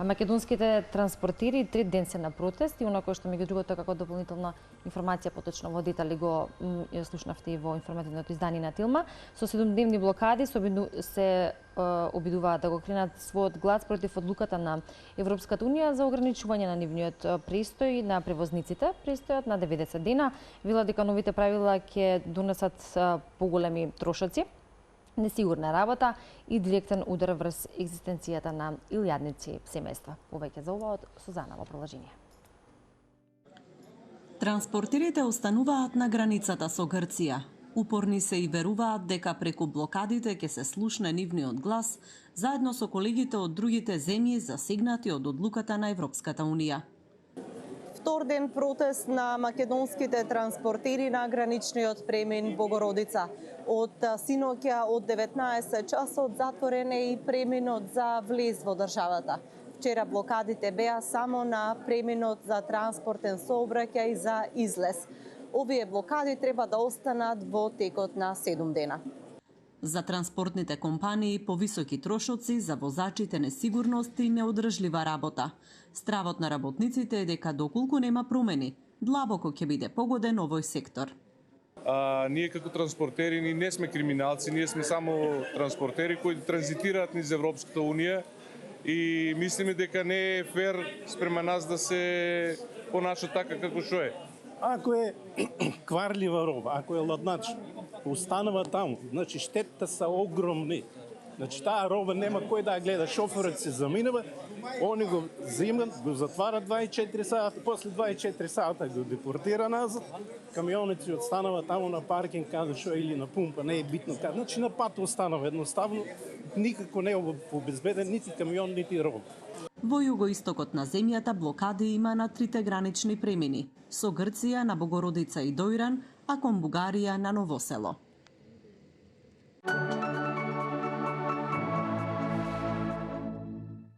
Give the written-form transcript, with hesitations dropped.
Македонските транспортери 3 ден се на протест и онако што меѓу другото како дополнителна информација поточно во детали го слушнавте и во информативното издание на Тилма, со 7-дневни блокади се обидуваат да го кренат својот глас против одлуката на Европската унија за ограничување на нивниот престој на превозниците. Престојот на 90 дена вела дека новите правила ќе донесат поголеми трошоци, несигурна работа и директен удар врз екзистенцијата на илјадници семејства. Повеќе за ова од Сузана во продолжение. Транспортерите остануваат на границата со Грција. Упорни се и веруваат дека преку блокадите ќе се слушне нивниот глас заедно со колегите од другите земји засегнати од одлуката на Европската унија. Втор ден протест на македонските транспортери на граничниот премин Богородица. Од синоќа од 19 часот затворен е и преминот за влез во државата. Вчера блокадите беа само на преминот за транспортен сообраќај за излез. Овие блокади треба да останат во текот на 7 дена. За транспортните компании повисоки трошоци, за возачите несигурност и неодржлива работа. Стравот на работниците е дека доколку нема промени, длабоко ќе биде погоден овој сектор. Ние како транспортери не сме криминалци, ние сме само транспортери кои транзитираат низ Европската унија и мислиме дека не е фер спрема нас да се понаша така како што е. Ако е кварлива роба, ако е ладнач, останува таму, значи штетите се огромни. Значи таа роба нема кој да ја гледа, шоферот се заминува, они го земат, го затварат 24 сата, после 24 сата го депортира назад, камионот си останува таму на паркинг каде што или на пумпа, не е битно каде. Значи на пат останува едноставно, никако не е обезбеден нити камион, нити роба. Во југоистокот на земјата блокади има на 3 гранични премини, со Грција на Богородица и Дојран, а кон Бугарија на Новосело.